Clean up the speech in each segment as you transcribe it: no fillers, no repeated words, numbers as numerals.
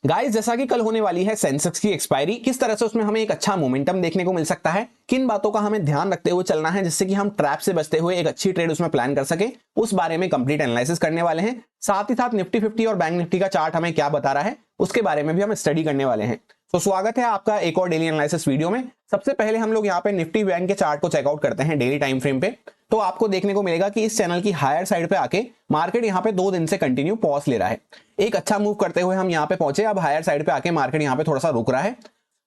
Guys, जैसा कि कल होने वाली है सेंसेक्स की एक्सपायरी, किस तरह से उसमें हमें एक अच्छा मोमेंटम देखने को मिल सकता है, किन बातों का हमें ध्यान रखते हुए चलना है जिससे कि हम ट्रैप से बचते हुए एक अच्छी ट्रेड उसमें प्लान कर सके, उस बारे में कंप्लीट एनालिसिस करने वाले हैं। साथ ही साथ निफ्टी 50 और बैंक निफ्टी का चार्ट हमें क्या बता रहा है उसके बारे में भी हम स्टडी करने वाले हैं। तो स्वागत है आपका एक और डेली एनालिसिस वीडियो में। सबसे पहले हम लोग यहाँ पे निफ्टी बैंक के चार्ट को चेकआउट करते हैं डेली टाइम फ्रेम पे। तो आपको देखने को मिलेगा कि इस चैनल की हायर साइड पे आके मार्केट यहाँ पे 2 दिन से कंटिन्यू पॉज ले रहा है। एक अच्छा मूव करते हुए हम यहाँ पे पहुंचे। अब हायर साइड पे आके मार्केट यहाँ पे थोड़ा सा रुक रहा है।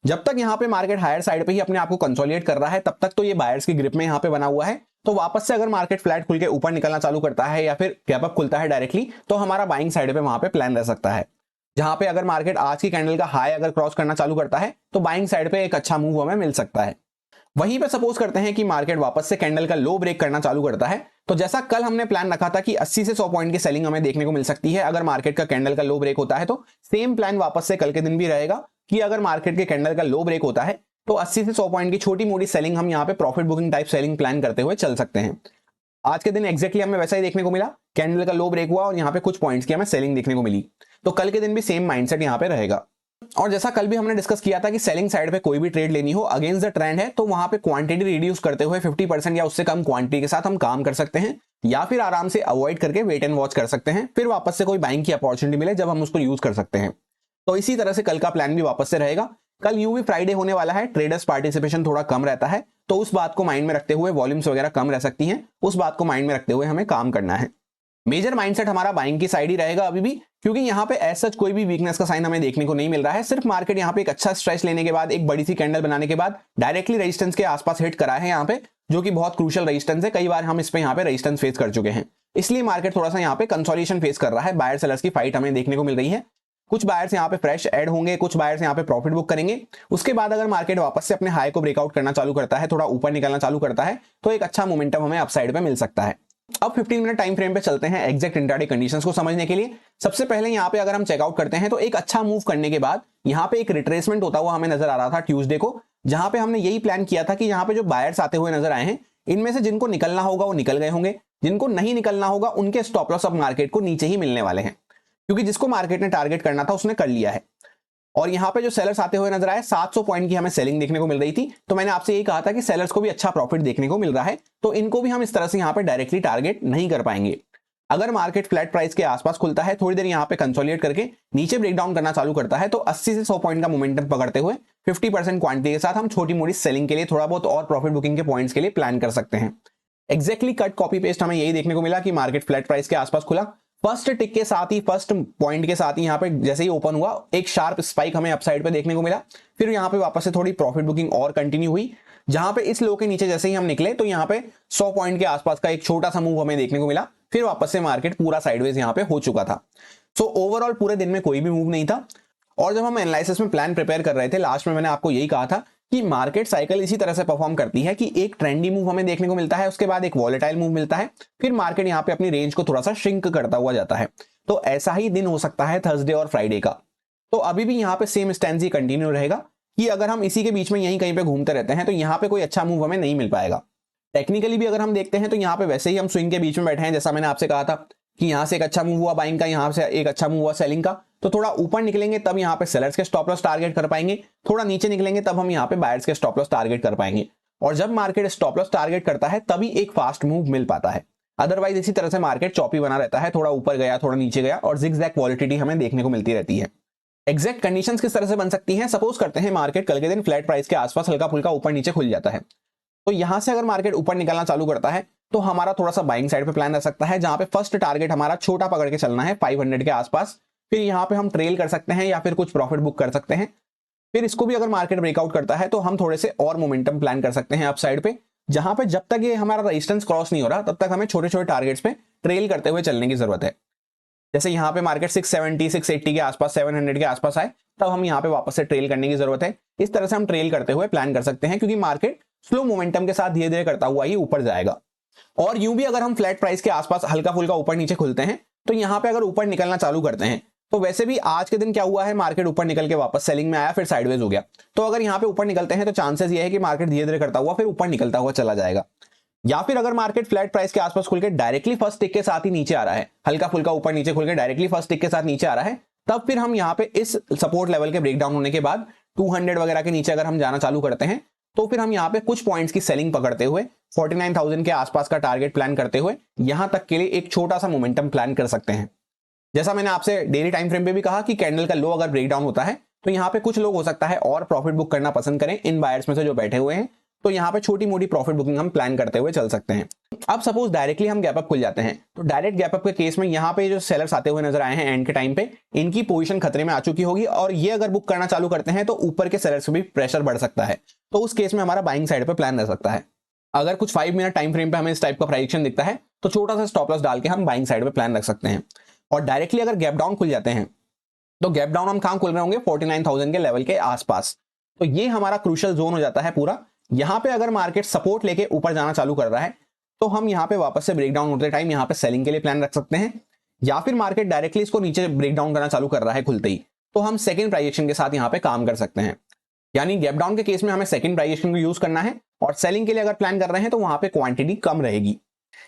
जब तक यहाँ पे मार्केट हायर साइड पे ही अपने आप को कंसोलिडेट कर रहा है तब तक तो ये बायर्स की ग्रिप में यहाँ पे बना हुआ है। तो वापस से अगर मार्केट फ्लैट खुल के ऊपर निकलना चालू करता है या फिर गैप अप खुलता है डायरेक्टली, तो हमारा बाइंग साइड पे वहां पे प्लान रह सकता है। जहां पे अगर मार्केट आज की कैंडल का हाई अगर क्रॉस करना चालू करता है तो बाइंग साइड पे एक अच्छा मूव हमें मिल सकता है। वहीं पे सपोज करते हैं कि मार्केट वापस से कैंडल का लो ब्रेक करना चालू करता है, तो जैसा कल हमने प्लान रखा था कि 80 से 100 पॉइंट की सेलिंग हमें देखने को मिल सकती है अगर मार्केट का कैंडल का लो ब्रेक होता है, तो सेम प्लान वापस से कल के दिन भी रहेगा कि अगर मार्केट के कैंडल का लो ब्रेक होता है तो 80 से 100 पॉइंट की छोटी मोटी सेलिंग हम यहाँ पे profit booking type selling plan करते हुए चल सकते हैं। आज के दिन एक्जैक्टली हमें वैसा ही देखने को मिला, कैंडल का लो ब्रेक हुआ और यहाँ पे कुछ पॉइंट्स की हमें सेलिंग देखने को मिली। तो कल के दिन भी सेम माइंडसेट यहाँ पे रहेगा। और जैसा कल भी हमने डिस्कस किया था कि सेलिंग साइड पे कोई भी ट्रेड लेनी हो अगेंस्ट द ट्रेंड है तो वहां पे क्वांटिटी रिड्यूस करते हुए 50% या उससे कम क्वांटिटी के साथ हम काम कर सकते हैं, या फिर आराम से अवॉइड करके वेट एंड वॉच कर सकते हैं, फिर वापस से कोई बाइंग की अपॉर्चुनिटी मिले जब हम उसको यूज कर सकते हैं। तो इसी तरह से कल का प्लान भी वापस से रहेगा। कल यूं भी फ्राइडे होने वाला है, ट्रेडर्स पार्टिसिपेशन थोड़ा कम रहता है, तो उस बात को माइंड में रखते हुए वॉल्यूम्स वगैरह कम रह सकती हैं, उस बात को माइंड में रखते हुए हमें काम करना है। मेजर माइंडसेट हमारा बाइंग की साइड ही रहेगा अभी भी, क्योंकि यहाँ पे एज सच कोई भी वीकनेस का साइन हमें देखने को नहीं मिल रहा है। सिर्फ मार्केट यहाँ पे एक अच्छा स्ट्रेच लेने के बाद, एक बड़ी सी कैंडल बनाने के बाद डायरेक्टली रेजिस्टेंस के आसपास हिट करा है यहाँ पे, जो कि बहुत क्रूशियल रेजिस्टेंस है। कई बार हम इस पे यहाँ पे रेजिस्टेंस फेस कर चुके हैं, इसलिए मार्केट थोड़ा सा यहाँ पे कंसोलिडेशन फेस कर रहा है। बायर सेलर्स की फाइट हमें देखने को मिल रही है। कुछ बायर्स यहाँ पे फ्रेश ऐड होंगे, कुछ बायर्स यहाँ पे प्रॉफिट बुक करेंगे। उसके बाद अगर मार्केट वापस से अपने हाई को ब्रेकआउट करना चालू करता है, थोड़ा ऊपर निकलना चालू करता है, तो एक अच्छा मोमेंटम हमें अपसाइड पे मिल सकता है। अब 15 मिनट टाइम फ्रेम पे चलते हैं एग्जैक्ट इंट्राडे कंडीशंस को समझने के लिए। सबसे पहले यहाँ पे अगर हम चेकआउट करते हैं तो एक अच्छा मूव करने के बाद यहाँ पे एक रिट्रेसमेंट होता हुआ हमें नजर आ रहा था ट्यूसडे को, जहां पे हमने यही प्लान किया था कि यहाँ पे जो बायर्स आते हुए नजर आए हैं इनमें से जिनको निकलना होगा वो निकल गए होंगे, जिनको नहीं निकलना होगा उनके स्टॉप लॉस अब मार्केट को नीचे ही मिलने वाले हैं, क्योंकि जिसको मार्केट ने टारगेट करना था उसने कर लिया है। और यहाँ पे जो सेलर्स आते हुए नजर आए 700 पॉइंट की हमें सेलिंग देखने को मिल रही थी, तो मैंने आपसे यही कहा था कि सेलर्स को भी अच्छा प्रॉफिट देखने को मिल रहा है, तो इनको भी हम इस तरह से यहाँ पे डायरेक्टली टारगेट नहीं कर पाएंगे। अगर मार्केट फ्लैट प्राइस के आसपास खुलता है, थोड़ी देर यहाँ पे कंसोलिडेट करके नीचे ब्रेकडाउन करना चालू करता है, तो 80 से 100 पॉइंट का मोमेंटम पकड़ते हुए 50% क्वांटिटी के साथ हम छोटी मोटी सेलिंग के लिए थोड़ा बहुत और प्रॉफिट बुकिंग के पॉइंट्स के लिए प्लान कर सकते हैं। एक्जैक्टली कट कॉपी पेस्ट हमें यही देखने को मिला कि मार्केट फ्लैट प्राइस के आसपास खुला, फर्स्ट टिक के साथ ही, फर्स्ट पॉइंट के साथ ही यहाँ पे जैसे ही ओपन हुआ एक शार्प स्पाइक हमें अपसाइड पे देखने को मिला। फिर यहाँ पे वापस से थोड़ी प्रॉफिट बुकिंग और कंटिन्यू हुई, जहां पे इस लो के नीचे जैसे ही हम निकले तो यहाँ पे 100 पॉइंट के आसपास का एक छोटा सा मूव हमें देखने को मिला। फिर वापस से मार्केट पूरा साइडवेज यहाँ पे हो चुका था। सो ओवरऑल पूरे दिन में कोई भी मूव नहीं था। और जब हम एनालिसिस में प्लान प्रिपेयर कर रहे थे, लास्ट में मैंने आपको यही कहा था कि मार्केट साइकिल इसी तरह से परफॉर्म करती है कि एक ट्रेंडी मूव हमें देखने को मिलता है, उसके बाद एक वॉलेटाइल मूव मिलता है, फिर मार्केट यहाँ पे अपनी रेंज को थोड़ा सा श्रिंक करता हुआ जाता है। तो ऐसा ही दिन हो सकता है थर्सडे और फ्राइडे का। तो अभी भी यहाँ पे सेम स्टैंड कंटिन्यू रहेगा कि अगर हम इसी के बीच में यहीं कहीं पे घूमते रहते हैं तो यहाँ पे कोई अच्छा मूव हमें नहीं मिल पाएगा। टेक्निकली भी अगर हम देखते हैं तो यहाँ पे वैसे ही हम स्विंग के बीच में बैठे हैं, जैसा मैंने आपसे कहा था कि यहाँ से एक अच्छा मूव हुआ बाइंग का, यहाँ से एक अच्छा मूव हुआ सेलिंग का, तो थोड़ा ऊपर निकलेंगे तब यहाँ पे सेलर्स के स्टॉप लॉस टारगेट कर पाएंगे, थोड़ा नीचे निकलेंगे तब हम यहाँ पे बायर्स के स्टॉप लॉस टारगेट कर पाएंगे। और जब मार्केट स्टॉप लॉस टारगेट करता है तभी एक फास्ट मूव मिल पाता है, अदरवाइज इसी तरह से मार्केट चॉपी बना रहता है, थोड़ा ऊपर गया थोड़ा नीचे गया और जिगजैग वॉलेटिलिटी हमें देखने को मिलती रहती है। एग्जैक्ट कंडीशंस किस तरह से बन सकती हैं, सपोज करते हैं मार्केट कल के दिन फ्लैट प्राइस के आसपास हल्का फुल्का ऊपर नीचे खुल जाता है, तो यहां से अगर मार्केट ऊपर निकलना चालू करता है तो हमारा थोड़ा सा बाइंग साइड पे प्लान रह सकता है, जहां पे फर्स्ट टारगेट हमारा छोटा पकड़ के चलना है 500 के आसपास। फिर यहाँ पे हम ट्रेल कर सकते हैं या फिर कुछ प्रॉफिट बुक कर सकते हैं। फिर इसको भी अगर मार्केट ब्रेकआउट करता है तो हम थोड़े से और मोमेंटम प्लान कर सकते हैं अप साइड पे, जहां पे जब तक ये हमारा रेजिस्टेंस क्रॉस नहीं हो रहा तब तक हमें छोटे छोटे टारगेट्स पे ट्रेल करते हुए चलने की जरूरत है। जैसे यहाँ पे मार्केट 670 680 के आसपास 700 के आसपास आए तब हम यहाँ पे वापस से ट्रेल करने की जरूरत है। इस तरह से हम ट्रेल करते हुए प्लान कर सकते हैं, क्योंकि मार्केट स्लो मोमेंटम के साथ धीरे धीरे करता हुआ ही ऊपर जाएगा। और यूं भी अगर हम फ्लैट प्राइस के आसपास हल्का फुल्का ऊपर नीचे खुलते हैं तो यहाँ पे अगर ऊपर निकलना चालू करते हैं, तो वैसे भी आज के दिन क्या हुआ है, मार्केट ऊपर निकल के वापस सेलिंग में आया, फिर साइडवेज हो गया। तो अगर यहाँ पे ऊपर निकलते हैं तो चांसेस ये है कि मार्केट धीरे धीरे करता हुआ फिर ऊपर निकलता हुआ चला जाएगा। या फिर अगर मार्केट फ्लैट प्राइस के आसपास खुल के डायरेक्टली फर्स्ट टिक के साथ ही नीचे आ रहा है, हल्का फुल्का ऊपर नीचे खुल के डायरेक्टली फर्स्ट टिक के साथ नीचे आ रहा है, तब फिर हम यहाँ पे इस सपोर्ट लेवल के ब्रेकडाउन होने के बाद 200 वगैरह के नीचे अगर हम जाना चालू करते हैं तो फिर हम यहाँ पे कुछ पॉइंट्स की सेलिंग पकड़ते हुए 49,000 के आसपास का टारगेट प्लान करते हुए यहां तक के लिए एक छोटा सा मोमेंटम प्लान कर सकते हैं। जैसा मैंने आपसे डेली टाइम फ्रेम पे भी कहा कि कैंडल का लो अगर ब्रेकडाउन होता है तो यहाँ पे कुछ लोग हो सकता है और प्रॉफिट बुक करना पसंद करें इन बायर्स में से जो बैठे हुए हैं, तो यहाँ पे छोटी मोटी प्रॉफिट बुकिंग हम प्लान करते हुए चल सकते हैं। अब सपोज डायरेक्टली हम गैप अप खुल जाते हैं तो डायरेक्ट गैप अप के केस में यहाँ पे जो सेलर्स आते हुए नजर आए हैं एंड के टाइम पे, इनकी पोजीशन खतरे में आ चुकी होगी और ये अगर बुक करना चालू करते हैं तो ऊपर के सेलर्स पे भी प्रेशर बढ़ सकता है, तो उस केस में हमारा बाइंग साइड पे प्लान रह सकता है। अगर कुछ 5 मिनट टाइम फ्रेम पे हमें इस टाइप का प्राइस दिखता है तो छोटा सा स्टॉप लॉस डाल के हम बाइंग साइड पे प्लान रख सकते हैं। और डायरेक्टली अगर गैप डाउन खुल जाते हैं तो गैप डाउन हम कहां खुल रहे होंगे 49,000 के लेवल के आसपास, तो ये हमारा क्रूशियल जोन हो जाता है पूरा। यहां पे अगर मार्केट सपोर्ट लेके ऊपर जाना चालू कर रहा है तो हम यहां पे वापस से ब्रेकडाउन होते टाइम यहां पे सेलिंग के लिए प्लान रख सकते हैं, या फिर मार्केट डायरेक्टली इसको नीचे ब्रेकडाउन करना चालू कर रहा है खुलते ही तो हम सेकंड प्राइस एक्शन के साथ यहां पे काम कर सकते हैं। यानी गैप डाउन के केस में हमें सेकंड प्राइस एक्शन को यूज करना है और सेलिंग के लिए अगर प्लान कर रहे हैं तो वहां पे क्वांटिटी कम रहेगी।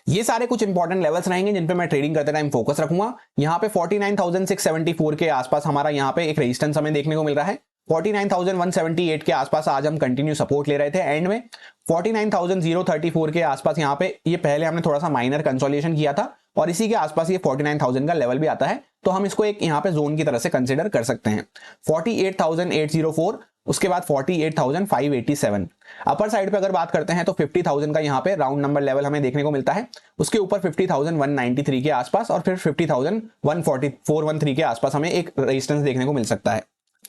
ये सारे कुछ इंपॉर्टेंट लेवल्स रहेंगे जिन पे मैं ट्रेडिंग करते टाइम फोकस रखूंगा। यहाँ पे 49,674 के आसपास हमारा यहाँ पे एक रेजिस्टेंस हमें देखने को मिल रहा है। 49,178 के आसपास आज हम कंटिन्यू सपोर्ट ले रहे थे एंड में 49,034 के आसपास यहाँ पे ये पहले हमने थोड़ा सा माइनर कंसोलिडेशन किया था और इसी के आसपास ये 49,000 का लेवल भी आता है, तो हम इसको एक यहाँ पे जोन की तरह से कंसिडर कर सकते हैं। 48,804 उसके बाद 48,587 अपर साइड पे अगर बात करते हैं तो 50,000 का यहाँ पे राउंड नंबर लेवल हमें देखने को मिलता है, उसके ऊपर 50,193 के आसपास और फिर 50,113 के आसपास हमें एक रेजिस्टेंस देखने को मिल सकता है।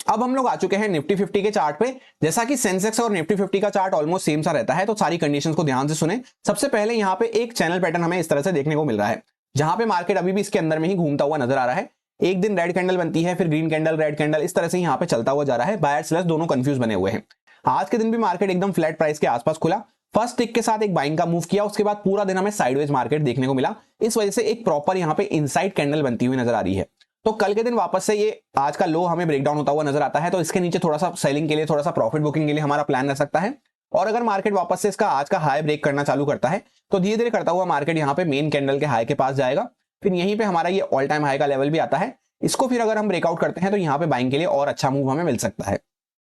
अब हम लोग आ चुके हैं निफ्टी 50 के चार्ट पे। जैसा कि सेंसेक्स और निफ्टी 50 का चार्ट ऑलमोस्ट सेम सा रहता है तो सारी कंडीशंस को ध्यान से सुने। सबसे पहले यहाँ पे एक चैनल पैटर्न हमें इस तरह से देखने को मिल रहा है जहां पे मार्केट अभी भी इसके अंदर में ही घूमता हुआ नजर आ रहा है। एक दिन रेड कैंडल बनती है, फिर ग्रीन कैंडल, रेड कैंडल, इस तरह से यहाँ पे चलता हुआ जा रहा है। बायर सेलर्स दोनों कंफ्यूज बने हुए हैं। आज के दिन भी मार्केट एकदम फ्लैट प्राइस के आसपास खुला, फर्स्ट टिक के साथ एक बाइंग का मूव किया, उसके बाद पूरा दिन हमें साइडवेज मार्केट देखने को मिला। इस वजह से एक प्रॉपर यहाँ पे इनसाइड कैंडल बनती हुई नजर आ रही है। तो कल के दिन वापस से ये आज का लो हमें ब्रेकडाउन होता हुआ नजर आता है, तो इसके नीचे थोड़ा सा सेलिंग के लिए, थोड़ा सा प्रॉफिट बुकिंग के लिए हमारा प्लान रह सकता है। और अगर मार्केट वापस से इसका आज का हाई ब्रेक करना चालू करता है तो धीरे धीरे करता हुआ मार्केट यहाँ पे मेन कैंडल के हाई के पास जाएगा, फिर यहीं पे हमारा ये ऑल टाइम हाई का लेवल भी आता है। इसको फिर अगर हम ब्रेकआउट करते हैं तो यहाँ पे बाइंग के लिए और अच्छा मूव हमें मिल सकता है।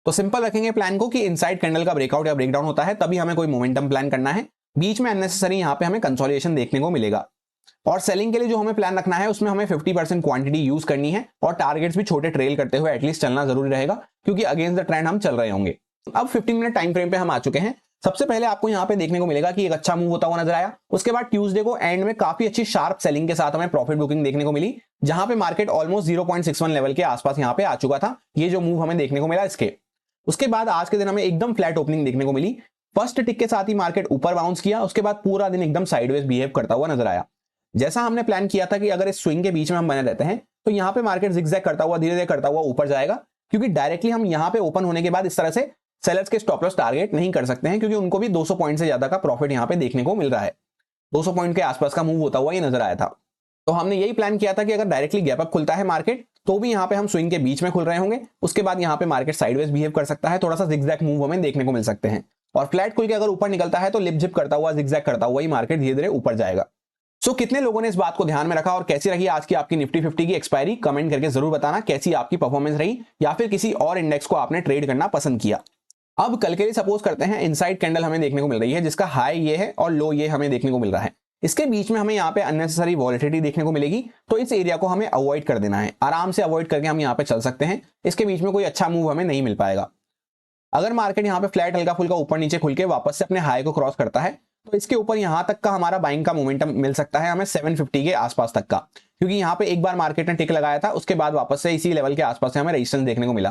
तो सिंपल रखेंगे प्लान को कि इनसाइड कैंडल का ब्रेकआउट या ब्रेकडाउन होता है तभी हमें कोई मोमेंटम प्लान करना है, बीच में अननेसेसरी यहाँ पे हमें कंसोलिडेशन देखने को मिलेगा। और सेलिंग के लिए जो हमें प्लान रखना है उसमें हमें 50% क्वांटिटी यूज करनी है और टारगेट्स भी छोटे ट्रेल करते हुए एटलीस्ट चलना जरूरी रहेगा क्योंकि अगेंस्ट द ट्रेंड हम चल रहे होंगे। अब 15 मिनट टाइम फ्रेम पे हम आ चुके हैं। सबसे पहले आपको यहाँ पे देखने को मिलेगा कि एक अच्छा मूव होता हुआ नजर आया, उसके बाद ट्यूसडे को एंड में काफी अच्छी शार्प सेलिंग के साथ हमें प्रॉफिट बुकिंग देखने को मिली, जहां पे मार्केट ऑलमोस्ट 0.61 लेवल के आसपास यहाँ पे आ चुका था। ये जो मूव हमें देखने को मिला इसके उसके बाद आज के दिन हमें एकदम फ्लैट ओपनिंग देखने को मिली। फर्स्ट टिक के साथ ही मार्केट ऊपर बाउंस किया, उसके बाद पूरा दिन एकदम साइडवेज बिहेव करता हुआ नजर आया। जैसा हमने प्लान किया था कि अगर इस स्विंग के बीच में हम बने रहते हैं तो यहाँ पे मार्केट जिगजैग करता हुआ धीरे धीरे करता हुआ ऊपर जाएगा, क्योंकि डायरेक्टली हम यहाँ पे ओपन होने के बाद इस तरह से सेलर्स के स्टॉप लॉस टारगेट नहीं कर सकते हैं, क्योंकि उनको भी 200 पॉइंट से ज्यादा का प्रॉफिट यहाँ पे देखने को मिल रहा है। 200 पॉइंट के आसपास का मूव होता हुआ ये नजर आया था। तो हमने यही प्लान किया था कि अगर डायरेक्टली गैप अप खुलता है मार्केट तो भी यहाँ पे हम स्विंग के बीच में खुल रहे होंगे, उसके बाद यहाँ पे मार्केट साइडवेज बिहेव कर सकता है, थोड़ा सा जिगजैग मूव हमें देखने को मिल सकते हैं। और फ्लैट खुल के अगर ऊपर निकलता है तो लिप जिप करता हुआ, जिगजैग करता हुआ ही मार्केट धीरे धीरे ऊपर जाएगा। सो कितने लोगों ने इस बात को ध्यान में रखा और कैसी रही आज की आपकी निफ्टी 50 की एक्सपायरी, कमेंट करके जरूर बताना कैसी आपकी परफॉर्मेंस रही, या फिर किसी और इंडेक्स को आपने ट्रेड करना पसंद किया। अब कल के लिए सपोज करते हैं इनसाइड कैंडल हमें देखने को मिल रही है जिसका हाई ये है और लो ये हमें देखने को मिल रहा है। इसके बीच में हमें यहाँ पे अननेसेसरी वॉलेटिलिटी देखने को मिलेगी, तो इस एरिया को हमें अवॉइड कर देना है। आराम से अवॉइड करके हम यहाँ पे चल सकते हैं, इसके बीच में कोई अच्छा मूव हमें नहीं मिल पाएगा। अगर मार्केट यहाँ पे फ्लैट हल्का फुल्का ऊपर नीचे खुल के वापस से अपने हाई को क्रॉस करता है तो इसके ऊपर यहाँ तक का हमारा बाइंग का मोमेंटम मिल सकता है हमें 750 के आसपास तक का, क्योंकि यहाँ पे एक बार मार्केट ने टिक लगाया था, उसके बाद वापस से इसी लेवल के आसपास से हमें रेजिस्टेंस देखने को मिला।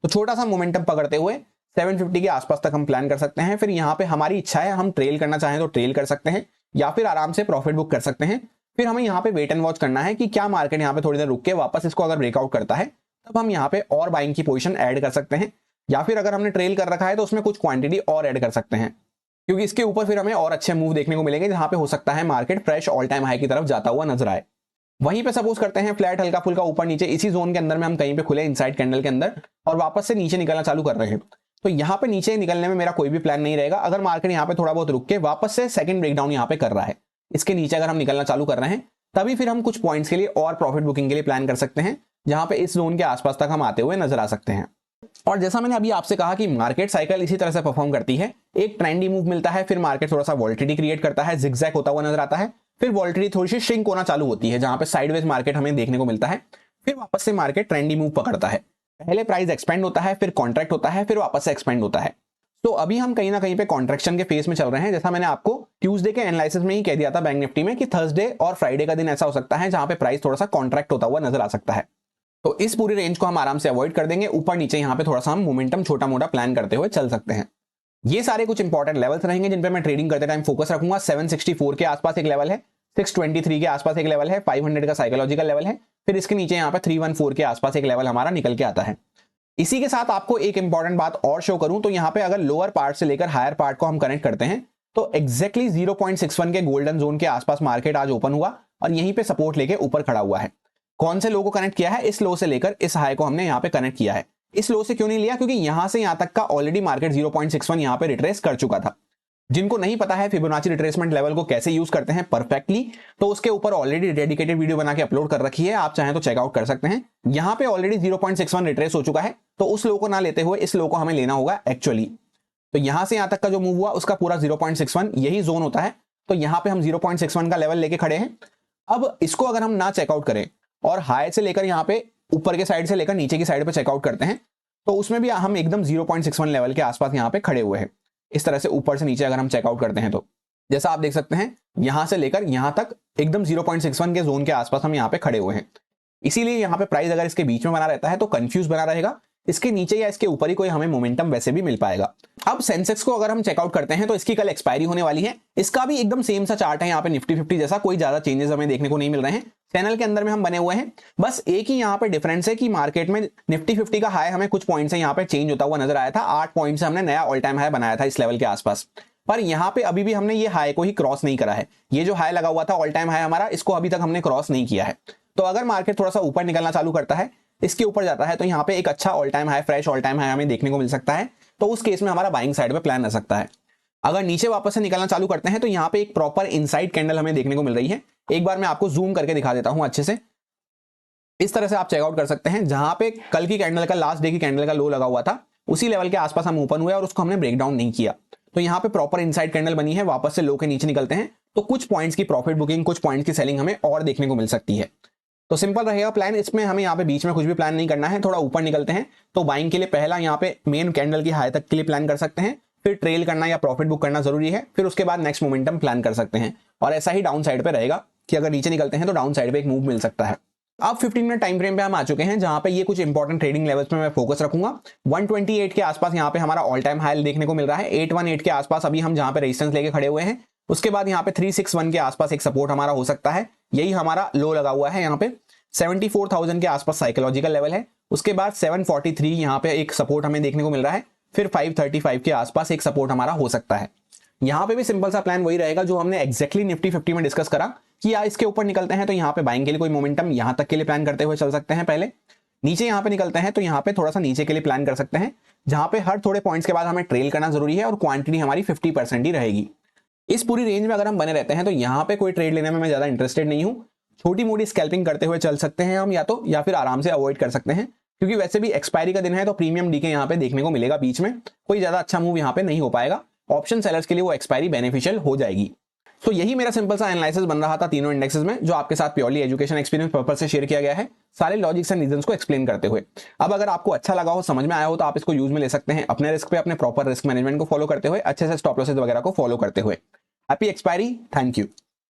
तो छोटा सा मोमेंटम पकड़ते हुए 750 के आसपास तक हम प्लान कर सकते हैं। फिर यहाँ पे हमारी इच्छा है, हम ट्रेल करना चाहें तो ट्रेल कर सकते हैं या फिर आराम से प्रॉफिट बुक कर सकते हैं। फिर हमें यहाँ पे वेट एंड वॉच करना है कि क्या मार्केट यहाँ पे थोड़ी देर रुक के वापस इसको अगर ब्रेकआउट करता है तब हम यहाँ पे और बाइंग की पोजीशन ऐड कर सकते हैं, या फिर अगर हमने ट्रेल कर रखा है तो उसमें कुछ क्वांटिटी और ऐड कर सकते हैं, क्योंकि इसके ऊपर फिर हमें और अच्छे मूव देखने को मिलेंगे जहां पे हो सकता है market fresh all time high की तरफ जाता हुआ नजर आए। वहीं पे सपोज करते हैं फ्लैट हल्का फुल्का ऊपर नीचे इसी जोन के अंदर में हम कहीं पे खुले इनसाइड कैंडल के अंदर और वापस से नीचे निकलना चालू कर रहे हैं, तो यहाँ पे नीचे निकलने में मेरा कोई भी प्लान नहीं रहेगा। अगर मार्केट यहाँ पे थोड़ा बहुत रुक के वापस से सेकंड ब्रेकडाउन यहाँ पे कर रहा है, इसके नीचे अगर हम निकलना चालू कर रहे हैं तभी फिर हम कुछ पॉइंट्स के लिए और प्रॉफिट बुकिंग के लिए प्लान कर सकते हैं। जहां पे इस जोन के आसपास तक हम आते हुए नजर आ सकते हैं। और जैसा मैंने अभी आपसे कहा कि मार्केट साइकिल इसी तरह से परफॉर्म करती है, एक ट्रेंडी मूव मिलता है, फिर मार्केट थोड़ा सा वॉल्टिलिटी क्रिएट करता है, जिगजैग होता हुआ नजर आता है, फिर वॉल्टिलिटी थोड़ी सी श्रिंक होना चालू होती है, जहां पे साइडवेज मार्केट हमें देखने को मिलता है, फिर वापस से मार्केट ट्रेंडी मूव पकड़ता है। पहले प्राइस एक्सपेंड होता है, फिर कॉन्ट्रैक्ट होता है, फिर वापस से एक्सपेंड होता है। तो अभी हम कहीं ना कहीं पे कॉन्ट्रैक्शन के फेज में चल रहे हैं। जैसा मैंने आपको ट्यूसडे के एनालिसिस में ही कह दिया था बैंक निफ्टी में कि थर्सडे और फ्राइडे का दिन ऐसा हो सकता है जहां पे प्राइस थोड़ा सा कॉन्ट्रैक्ट होता हुआ नजर आ सकता है। तो इस पूरी रेंज को हम आराम से अवॉइड कर देंगे, ऊपर नीचे यहाँ पे थोड़ा सा हम मोमेंटम छोटा मोटा प्लान करते हुए चल सकते हैं। ये सारे कुछ इंपॉर्टेंट लेवल्स रहेंगे जिन पे मैं ट्रेडिंग करते टाइम फोकस रखूंगा। 764 के आसपास एक लेवल है, 623 के आसपास एक लेवल है, 500 का साइकोलॉजिकल लेवल है, फिर इसके नीचे यहाँ पे 314 के आसपास एक लेवल हमारा निकल के आता है। इसी के साथ आपको एक इंपॉर्टेंट बात और शो करूं तो यहाँ पे अगर लोअर पार्ट से लेकर हायर पार्ट को हम कनेक्ट करते हैं तो एग्जैक्टली 0.61 के गोल्डन जोन के आसपास मार्केट आज ओपन हुआ और यहीं पे सपोर्ट लेके ऊपर खड़ा हुआ है। कौन से लो को कनेक्ट किया है? इस लो से लेकर इस हाई को हमने यहाँ पे कनेक्ट किया है। इस लो से क्यों नहीं लिया? क्योंकि यहां से यहां तक का ऑलरेडी मार्केट 0.61 यहाँ पे रिट्रेस कर चुका था। जिनको नहीं पता है फिबोनाची रिट्रेसमेंट लेवल को कैसे यूज करते हैं परफेक्टली, तो उसके ऊपर ऑलरेडी डेडिकेटेड वीडियो बना के अपलोड कर रखी है, आप चाहें तो चेकआउट कर सकते हैं। यहां पे ऑलरेडी 0.61 रिट्रेस हो चुका है, तो उस लो को ना लेते हुए इस लो को हमें लेना होगा एक्चुअली। तो यहां से यहां तक का जो मूव हुआ उसका पूरा 0.61 यही जोन होता है, तो यहां पे हम 0.61 का लेवल लेके खड़े हैं। अब इसको अगर हम ना चेकआउट करें और हाई से लेकर यहाँ पे ऊपर के साइड से लेकर नीचे की साइड पे चेकआउट करते हैं तो उसमें भी हम एकदम 0.61 लेवल के आसपास यहाँ पे खड़े हुए हैं। इस तरह से ऊपर से नीचे अगर हम चेकआउट करते हैं तो जैसा आप देख सकते हैं यहां से लेकर यहां तक एकदम 0.61 के जोन के आसपास हम यहाँ पे खड़े हुए हैं। इसीलिए यहाँ पे प्राइस अगर इसके बीच में बना रहता है तो कंफ्यूज बना रहेगा, इसके नीचे या इसके ऊपर ही कोई हमें मोमेंटम वैसे भी मिल पाएगा। अब सेंसेक्स को अगर हम चेकआउट करते हैं तो इसकी कल एक्सपायरी होने वाली है, इसका भी एकदम सेम सा चार्ट है यहाँ पे निफ्टी 50 जैसा, कोई ज्यादा चेंजेस हमें देखने को नहीं मिल रहे हैं। चैनल के अंदर में हम बने हुए हैं, बस एक ही यहाँ पे डिफरेंस है कि मार्केट में निफ्टी 50 का हाई हमें कुछ पॉइंट से यहाँ पे चेंज होता हुआ नजर आया था। 8 पॉइंट से हमने नया ऑल टाइम हाई बनाया था इस लेवल के आसपास, पर यहाँ पे अभी भी हमने ये हाई को ही क्रॉस नहीं करा है। ये जो हाई लगा हुआ था ऑल टाइम हाई हमारा, इसको अभी तक हमने क्रॉस नहीं किया है। तो अगर मार्केट थोड़ा सा ऊपर निकलना चालू करता है, इसके ऊपर जाता है, तो यहाँ पे एक अच्छा all time high, fresh all time high हमें देखने को मिल सकता है। तो उस केस में हमारा बाइंग साइड पे प्लान रह सकता है। अगर नीचे वापस से निकलना चालू करते हैं तो यहाँ पे एक प्रॉपर इनसाइड कैंडल हमें देखने को मिल रही है। एक बार मैं आपको जूम करके दिखा देता हूं अच्छे से। इस तरह से आप चेकआउट कर सकते हैं, जहां पे कल की कैंडल का, लास्ट डे की कैंडल का लो लगा हुआ था, उसी लेवल के आसपास हम ओपन हुए और उसको हमने ब्रेक डाउन नहीं किया। तो यहाँ पे प्रॉपर इनसाइड कैंडल बनी है, वापस से लो के नीचे निकलते हैं तो कुछ पॉइंट्स की प्रॉफिट बुकिंग, कुछ पॉइंट्स की सेलिंग हमें और देखने को मिल सकती है। तो सिंपल रहेगा प्लान, इसमें हमें यहाँ पे बीच में कुछ भी प्लान नहीं करना है। थोड़ा ऊपर निकलते हैं तो बाइंग के लिए पहला यहाँ पे मेन कैंडल की हाई तक के लिए प्लान कर सकते हैं, फिर ट्रेल करना या प्रॉफिट बुक करना जरूरी है, फिर उसके बाद नेक्स्ट मोमेंटम प्लान कर सकते हैं। और ऐसा ही डाउन साइड पे रहेगा कि अगर नीचे निकलते हैं तो डाउन साइड पे एक मूव मिल सकता है। अब 15 मिनट टाइम फ्रेम पे हम आ चुके हैं, जहां पे ये कुछ इंपॉर्टेंट ट्रेडिंग लेवल्स पे मैं फोकस रखूंगा। 128 के आसपास यहाँ पे हमारा ऑल टाइम हाई देखने को मिल रहा है। 818 के आसपास अभी हम जहां पे रेजिस्टेंस लेके खड़े हुए हैं। उसके बाद यहाँ पे 361 के आसपास एक सपोर्ट हमारा हो सकता है, यही हमारा लो लगा हुआ है। यहाँ पे 74,000 के आसपास साइकोलॉजिकल लेवल है। उसके बाद 743 यहाँ पे एक सपोर्ट हमें देखने को मिल रहा है, फिर 535 के आसपास एक सपोर्ट हमारा हो सकता है। यहाँ पे भी सिंपल सा प्लान वही रहेगा जो हमने एक्जैक्टली निफ्टी 50 में डिस्कस करा कि या इसके ऊपर निकलते हैं तो यहाँ पे बाइंग के लिए कोई मोमेंटम यहाँ तक के लिए प्लान करते हुए चल सकते हैं। पहले नीचे यहाँ पे निकलते हैं तो यहाँ पे थोड़ा सा नीचे के लिए प्लान कर सकते हैं, जहां पे हर थोड़े पॉइंट्स के बाद हमें ट्रेल करना जरूरी है और क्वांटिटी हमारी 50% ही रहेगी। इस पूरी रेंज में अगर हम बने रहते हैं तो यहाँ पे कोई ट्रेड लेने में मैं ज्यादा इंटरेस्टेड नहीं हूँ। छोटी मोटी स्कैल्पिंग करते हुए चल सकते हैं हम, या फिर आराम से अवॉइड कर सकते हैं, क्योंकि वैसे भी एक्सपायरी का दिन है तो प्रीमियम डीके यहाँ पे देखने को मिलेगा बीच में, कोई ज्यादा अच्छा मूव यहाँ पे नहीं हो पाएगा। ऑप्शन सेलर्स के लिए वो एक्सपायरी बेनिफिशियल हो जाएगी। तो यही मेरा सिंपल सा एनालिसिस बन रहा था तीनों इंडेक्सेस में, जो आपके साथ प्योरली एजुकेशन एक्सपीरियंस पर्पस से शेयर किया गया है, सारे लॉजिक्स एंड रीजंस को एक्सप्लेन करते हुए। अब अगर आपको अच्छा लगा हो, समझ में आया हो, तो आप इसको यूज में ले सकते हैं अपने रिस्क पे, अपने प्रॉपर रिस्क मैनेजमेंट को फॉलो करते हुए, अच्छे से स्टॉप लॉसेस वगैरह को फॉलो करते हुए। Happy expiry, thank you.